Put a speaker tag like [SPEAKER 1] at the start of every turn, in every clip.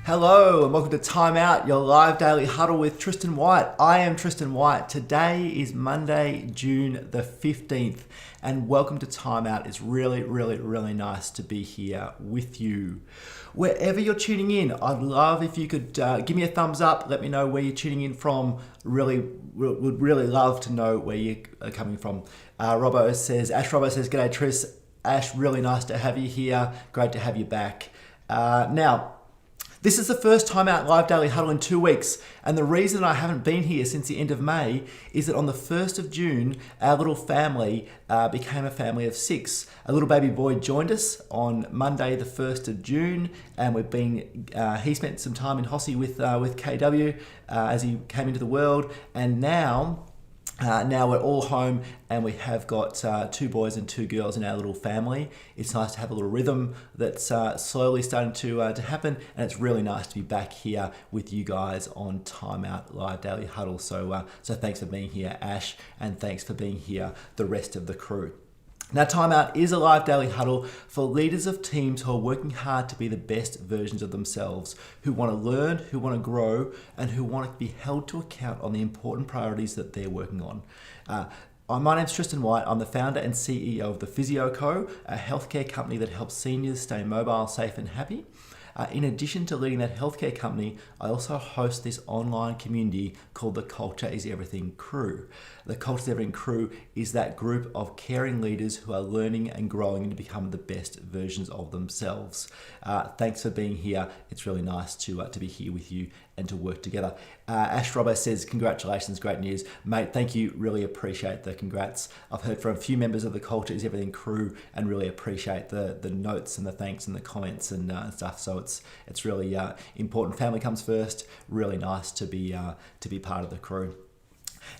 [SPEAKER 1] Hello and welcome to Time Out, your live daily huddle with Tristan White. I am Tristan White. Today is Monday, June the 15th, and welcome to Time Out. It's really nice to be here with you. Wherever you're tuning in, I'd love if you could give me a thumbs up, let me know where you're tuning in from. Would really love to know where you are coming from. Ash Robbo says, "G'day Tris. Ash, really nice to have you here. Great to have you back." Now, this is the first Time Out Live Daily Huddle in 2 weeks, and the reason I haven't been here since the end of May is that on the 1st of June, our little family became a family of 6. A little baby boy joined us on Monday the 1st of June, and he spent some time in Hossie with KW as he came into the world, and now we're all home and we have got 2 boys and 2 girls in our little family. It's nice to have a little rhythm that's slowly starting to happen, and it's really nice to be back here with you guys on Time Out Live Daily Huddle. So thanks for being here, Ash, and thanks for being here, the rest of the crew. Now, Time Out is a live daily huddle for leaders of teams who are working hard to be the best versions of themselves, who want to learn, who want to grow, and who want to be held to account on the important priorities that they're working on. My name's Tristan White. I'm the founder and CEO of the Physio Co, a healthcare company that helps seniors stay mobile, safe, and happy. In addition to leading that healthcare company, I also host this online community called the Culture is Everything Crew. The Culture is Everything Crew is that group of caring leaders who are learning and growing to become the best versions of themselves. Thanks for being here. It's really nice to be here with you and to work together. Ash Robbo says, "Congratulations, great news." Mate, thank you. Really appreciate the congrats. I've heard from a few members of the Culture is Everything crew and really appreciate the notes and the thanks and the comments and stuff. So it's really important. Family comes first. Really nice to be part of the crew.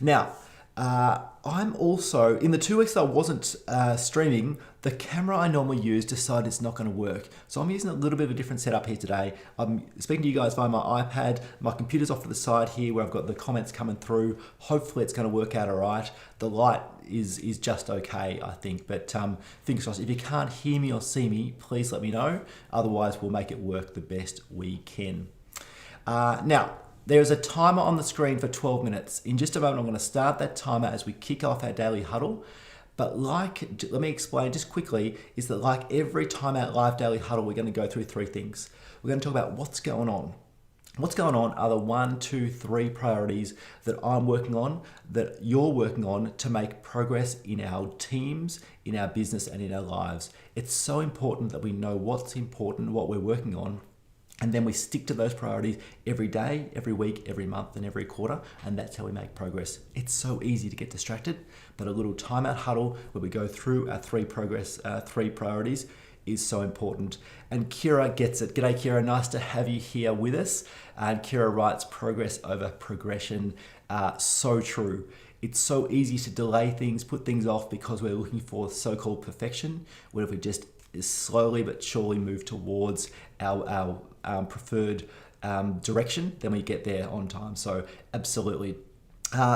[SPEAKER 1] Now, I'm also, in the 2 weeks that I wasn't streaming, the camera I normally use decided it's not going to work. So I'm using a little bit of a different setup here today. I'm speaking to you guys via my iPad. My computer's off to the side here where I've got the comments coming through. Hopefully it's going to work out all right. The light is just okay, I think, but fingers crossed. If you can't hear me or see me, please let me know. Otherwise, we'll make it work the best we can. Now, there is a timer on the screen for 12 minutes. In just a moment, I'm going to start that timer as we kick off our daily huddle. But let me explain just quickly, is that like every Time Out Live Daily Huddle, we're going to go through 3 things. We're going to talk about what's going on. What's going on are the 1, 2, 3 priorities that I'm working on, that you're working on to make progress in our teams, in our business, and in our lives. It's so important that we know what's important, what we're working on, and then we stick to those priorities every day, every week, every month, and every quarter, and that's how we make progress. It's so easy to get distracted, but a little timeout huddle where we go through our 3 priorities is so important. And Kira gets it. G'day, Kira. Nice to have you here with us. And Kira writes, "Progress over progression." So true. It's so easy to delay things, put things off because we're looking for so-called perfection. What if we just slowly but surely move towards our preferred direction, then we get there on time. So absolutely.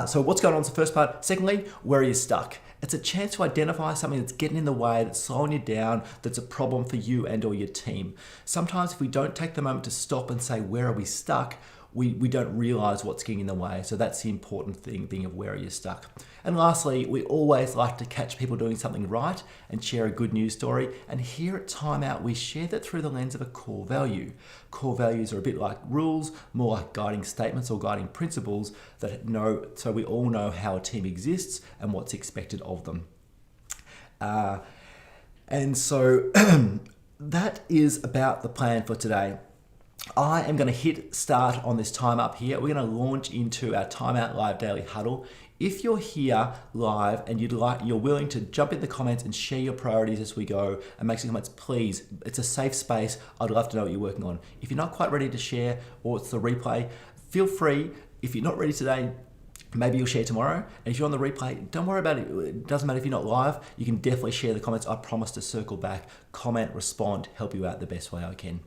[SPEAKER 1] So what's going on is the first part. Secondly, where are you stuck? It's a chance to identify something that's getting in the way, that's slowing you down, that's a problem for you and or your team. Sometimes if we don't take the moment to stop and say, where are we stuck? We don't realize what's getting in the way. So that's the important thing, being of where are you stuck. And lastly, we always like to catch people doing something right and share a good news story. And here at Time Out, we share that through the lens of a core value. Core values are a bit like rules, more like guiding statements or guiding principles so we all know how a team exists and what's expected of them. And so that is about the plan for today. I am going to hit start on this time up here. We're going to launch into our Time Out Live Daily Huddle. If you're here live and you're willing to jump in the comments and share your priorities as we go and make some comments, please, it's a safe space. I'd love to know what you're working on. If you're not quite ready to share or it's the replay, feel free. If you're not ready today, maybe you'll share tomorrow. And if you're on the replay, don't worry about it. It doesn't matter if you're not live. You can definitely share the comments. I promise to circle back, comment, respond, help you out the best way I can.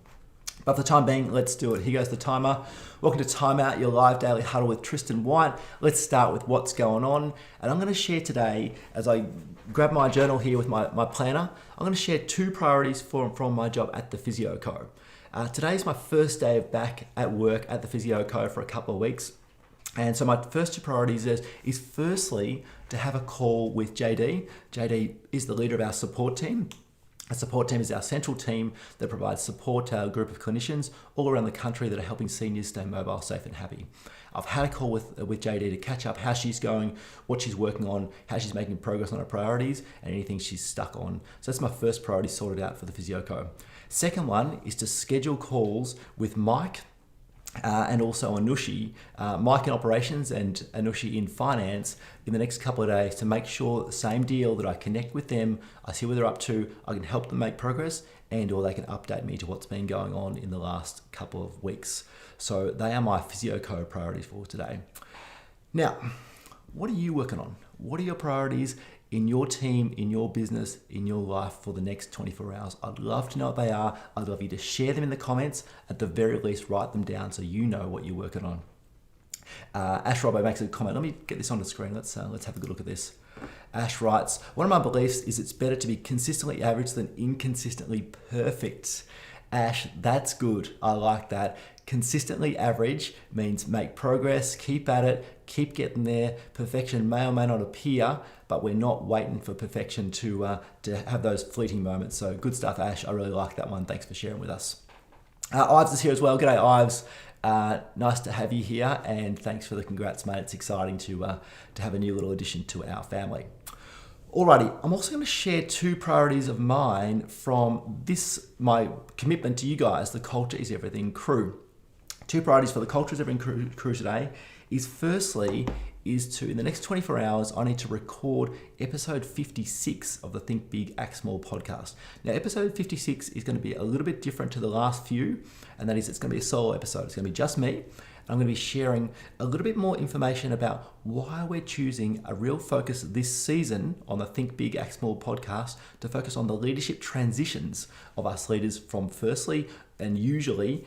[SPEAKER 1] But for the time being, let's do it. Here goes the timer. Welcome to Time Out, your live daily huddle with Tristan White. Let's start with what's going on. And I'm going to share today, as I grab my journal here with my planner, I'm going to share 2 priorities from my job at the Physio Co. Today's my first day back at work at the Physio Co for a couple of weeks. And so my first two priorities is firstly to have a call with JD. JD is the leader of our support team. A support team is our central team that provides support to our group of clinicians all around the country that are helping seniors stay mobile, safe and happy. I've had a call with JD to catch up how she's going, what she's working on, how she's making progress on her priorities, and anything she's stuck on. So that's my first priority sorted out for the Physio Co. Second one is to schedule calls with Mike and also Anushi, Mike in operations and Anushi in finance in the next couple of days to make sure, same deal, that I connect with them, I see where they're up to, I can help them make progress, and or they can update me to what's been going on in the last couple of weeks. So they are my Physio Co priorities for today. Now, what are you working on? What are your priorities in your team, in your business, in your life for the next 24 hours? I'd love to know what they are. I'd love you to share them in the comments. At the very least, write them down so you know what you're working on. Ash Robbo makes a comment. Let me get this on the screen. Let's have a good look at this. Ash writes, one of my beliefs is it's better to be consistently average than inconsistently perfect. Ash, that's good. I like that. Consistently average means make progress, keep at it, keep getting there. Perfection may or may not appear, but we're not waiting for perfection to have those fleeting moments. So good stuff, Ash. I really like that one. Thanks for sharing with us. Ives is here as well. G'day, Ives. Nice to have you here, and thanks for the congrats, mate. It's exciting to have a new little addition to our family. Alrighty, I'm also going to share two priorities of mine from my commitment to you guys, the Culture is Everything crew. Two priorities for the Culture is Everything crew today is firstly to, in the next 24 hours, I need to record episode 56 of the Think Big, Act Small podcast. Now, episode 56 is going to be a little bit different to the last few, and that is it's going to be a solo episode. It's going to be just me. I'm going to be sharing a little bit more information about why we're choosing a real focus this season on the Think Big, Act Small podcast to focus on the leadership transitions of us leaders from firstly and usually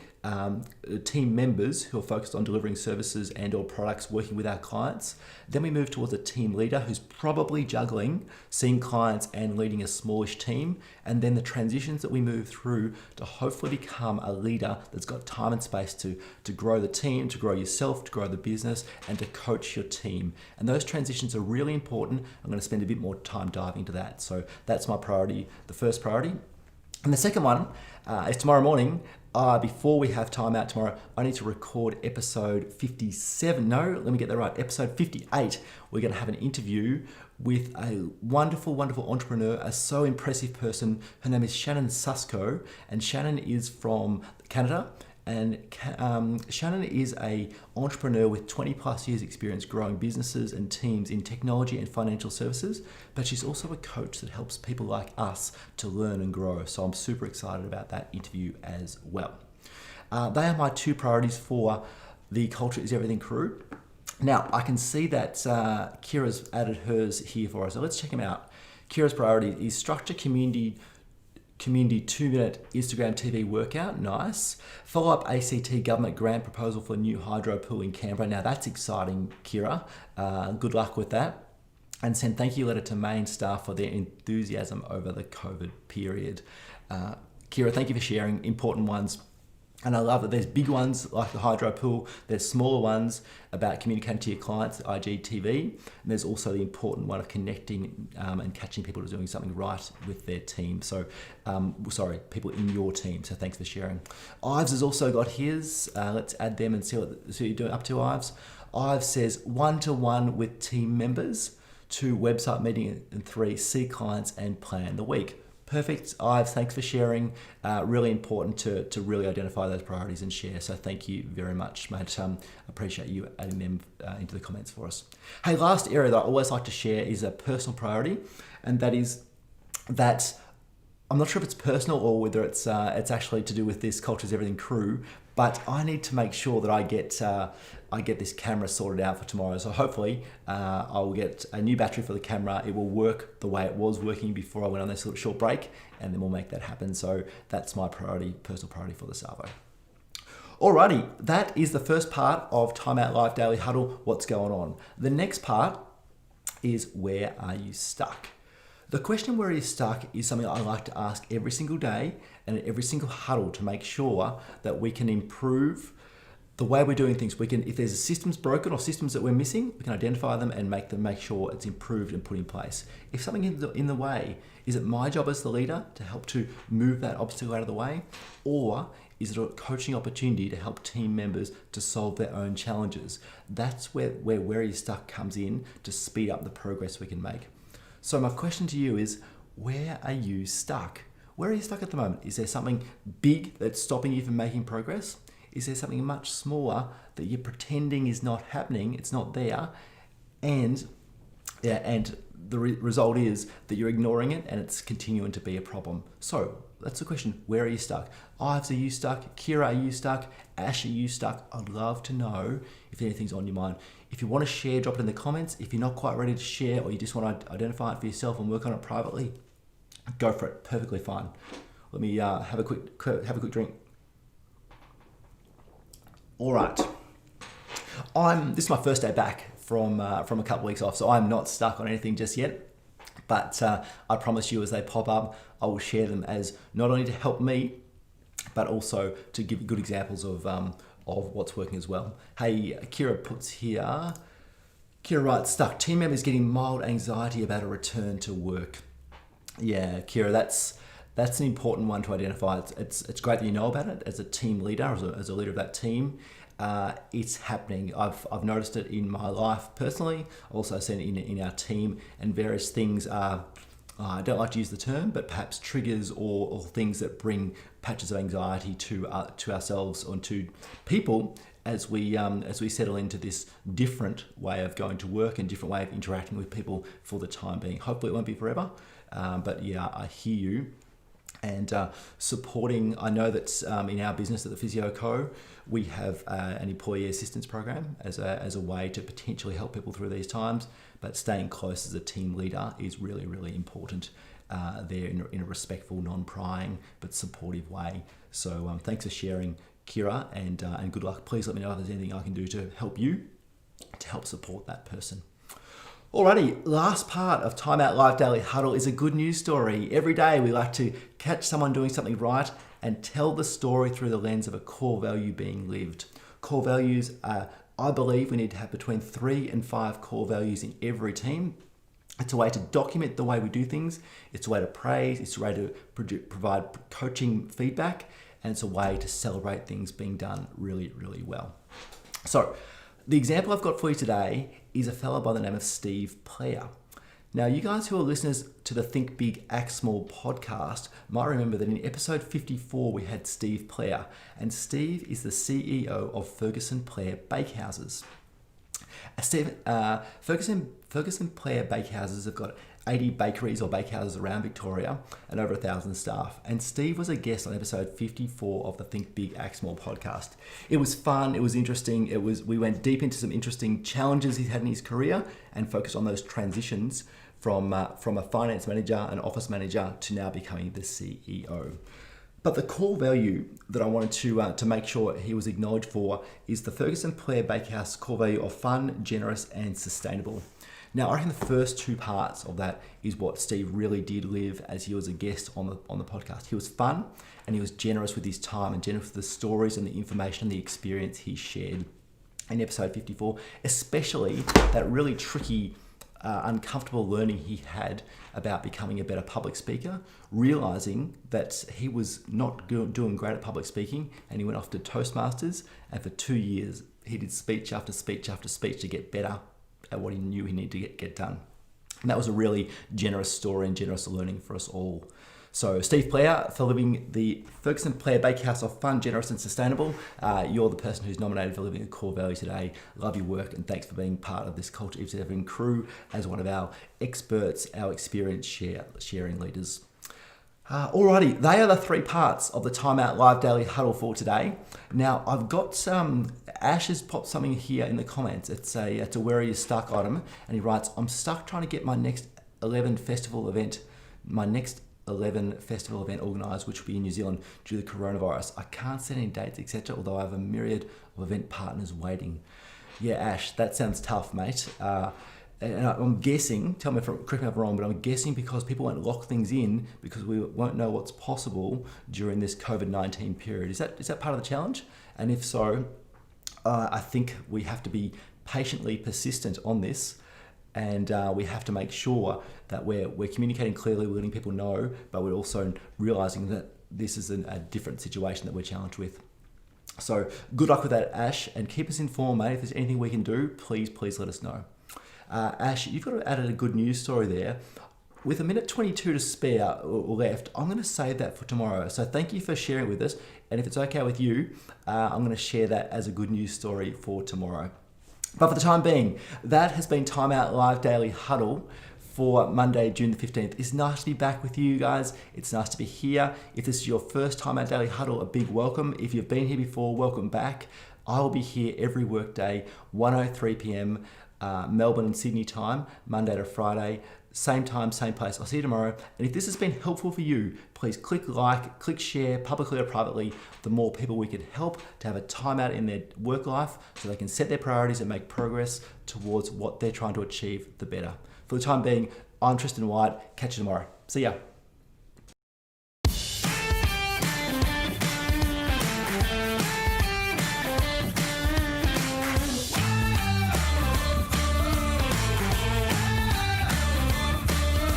[SPEAKER 1] team members who are focused on delivering services and or products working with our clients. Then we move towards a team leader who's probably juggling seeing clients and leading a smallish team. And then the transitions that we move through to hopefully become a leader that's got time and space to grow the team, to grow yourself, to grow the business, and to coach your team. And those transitions are really important. I'm going to spend a bit more time diving into that. So that's my priority, the first priority. And the second one is tomorrow morning. Before we have time out tomorrow, I need to record episode 57. No, let me get that right. Episode 58. We're going to have an interview with a wonderful, wonderful entrepreneur, a so impressive person. Her name is Shannon Susko, and Shannon is from Canada. And Shannon is an entrepreneur with 20 plus years experience growing businesses and teams in technology and financial services, but she's also a coach that helps people like us to learn and grow. So I'm super excited about that interview as well. They are my two priorities for the Culture is Everything crew. Now, I can see that Kira's added hers here for us, so let's check them out. Kira's priority is structure community 2-minute Instagram TV workout. Nice. Follow up ACT government grant proposal for new hydro pool in Canberra. Now that's exciting, Kira. Good luck with that. And send thank you letter to main staff for their enthusiasm over the COVID period. Kira, thank you for sharing important ones. And I love that there's big ones like the hydro pool, there's smaller ones about communicating to your clients, IGTV, and there's also the important one of connecting and catching people who are doing something right with their team. So, people in your team. So thanks for sharing. Ives has also got his. Let's add them and see what you're doing up to, Ives. Ives says 1-to-1 with team members, 2 website meeting, and 3 see clients and plan the week. Perfect, Ives, thanks for sharing. Really important to really identify those priorities and share. So thank you very much, mate. Appreciate you adding them into the comments for us. Hey, last area that I always like to share is a personal priority, and that is that I'm not sure if it's personal or whether it's actually to do with this Culture is Everything crew, but I need to make sure that I get this camera sorted out for tomorrow. So hopefully I will get a new battery for the camera. It will work the way it was working before I went on this little short break, and then we'll make that happen. So that's my priority, personal priority for the Savo. Alrighty, that is the first part of Time Out Live Daily Huddle, what's going on. The next part is where are you stuck? The question where are you stuck is something I like to ask every single day and at every single huddle to make sure that we can improve the way we're doing things. We can, if there's a systems broken or systems that we're missing, we can identify them and make sure it's improved and put in place. If something is in the way, is it my job as the leader to help to move that obstacle out of the way? Or is it a coaching opportunity to help team members to solve their own challenges? That's where are you stuck comes in to speed up the progress we can make. So my question to you is, where are you stuck? Where are you stuck at the moment? Is there something big that's stopping you from making progress? Is there something much smaller that you're pretending is not happening, it's not there, and the result is that you're ignoring it and it's continuing to be a problem? So that's the question. Where are you stuck? Ives, are you stuck? Kira, are you stuck? Ash, are you stuck? I'd love to know if anything's on your mind. If you want to share, drop it in the comments. If you're not quite ready to share or you just want to identify it for yourself and work on it privately, go for it. Perfectly fine. Let me have a quick drink. All right. This is my first day back from a couple of weeks off, so I'm not stuck on anything just yet. But I promise you, as they pop up, I will share them as not only to help me, but also to give good examples of what's working as well. Hey, Kira puts here. Kira writes, stuck. Team members getting mild anxiety about a return to work. Yeah, Kira, that's an important one to identify. It's great that you know about it as a team leader, as a leader of that team. It's happening. I've noticed it in my life personally. I've also seen it in our team, and various things are, I don't like to use the term, but perhaps triggers or things that bring patches of anxiety to ourselves or to people as we settle into this different way of going to work and different way of interacting with people for the time being. Hopefully it won't be forever, but yeah, I hear you. And supporting, I know that in our business at the Physio Co, we have an employee assistance program as a way to potentially help people through these times. But staying close as a team leader is really, really important there in a respectful, non-prying, but supportive way. So thanks for sharing, Kira, and good luck. Please let me know if there's anything I can do to help you, to help support that person. Alrighty, last part of Time Out Live Daily Huddle is a good news story. Every day we like to catch someone doing something right and tell the story through the lens of a core value being lived. Core values, I believe we need to have between 3 and 5 core values in every team. It's a way to document the way we do things. It's a way to praise. It's a way to provide coaching feedback. And it's a way to celebrate things being done really, really well. So the example I've got for you today is a fellow by the name of Steve Player. Now, you guys who are listeners to the Think Big, Act Small podcast might remember that in episode 54, we had Steve Player, and Steve is the CEO of Ferguson Player Bakehouses. Ferguson Player Bakehouses have got 80 bakeries or bakehouses around Victoria and over 1,000 staff. And Steve was a guest on episode 54 of the Think Big, Act Small podcast. It was fun. It was interesting. We went deep into some interesting challenges he's had in his career and focused on those transitions from a finance manager, an office manager, to now becoming the CEO. But the core value that I wanted to make sure he was acknowledged for is the Ferguson Player Bakehouse core value of fun, generous, and sustainable. Now, I reckon the first 2 parts of that is what Steve really did live as he was a guest on the podcast. He was fun and he was generous with his time and generous with the stories and the information and the experience he shared in episode 54, especially that really tricky, uncomfortable learning he had about becoming a better public speaker, realizing that he was not doing great at public speaking, and he went off to Toastmasters, and for 2 years he did speech after speech after speech to get better at what he knew he needed to get done. And that was a really generous story and generous learning for us all. So Steve Player, for living the Ferguson Player Bakehouse of fun, generous and sustainable. You're the person who's nominated for living a core value today. Love your work and thanks for being part of this Culture Eats Everything crew as one of our experts, our experience sharing leaders. Alrighty, they are the 3 parts of the Time Out Live Daily Huddle for today. Now, I've got Ash has popped something here in the comments. It's a where are you stuck item, and he writes, I'm stuck trying to get my next 11 festival event organised, which will be in New Zealand due to the coronavirus. I can't set any dates, etc., although I have a myriad of event partners waiting. Yeah, Ash, that sounds tough, mate. And I'm guessing, correct me if I'm wrong, but I'm guessing because people won't lock things in because we won't know what's possible during this COVID-19 period. Is that part of the challenge? And if so, I think we have to be patiently persistent on this, and we have to make sure that we're communicating clearly, we're letting people know, but we're also realizing that this is a different situation that we're challenged with. So good luck with that, Ash, and keep us informed, mate. If there's anything we can do, please let us know. Ash, you've got to add a good news story there. With a minute 22 to spare or left, I'm going to save that for tomorrow. So thank you for sharing it with us. And if it's okay with you, I'm going to share that as a good news story for tomorrow. But for the time being, that has been Time Out Live Daily Huddle for Monday, June the 15th. It's nice to be back with you guys. It's nice to be here. If this is your first Time Out Daily Huddle, a big welcome. If you've been here before, welcome back. I will be here every workday, 1:03 p.m. Melbourne and Sydney time, Monday to Friday. Same time, same place. I'll see you tomorrow. And if this has been helpful for you, please click like, click share, publicly or privately. The more people we can help to have a timeout in their work life so they can set their priorities and make progress towards what they're trying to achieve, the better. For the time being, I'm Tristan White. Catch you tomorrow. See ya.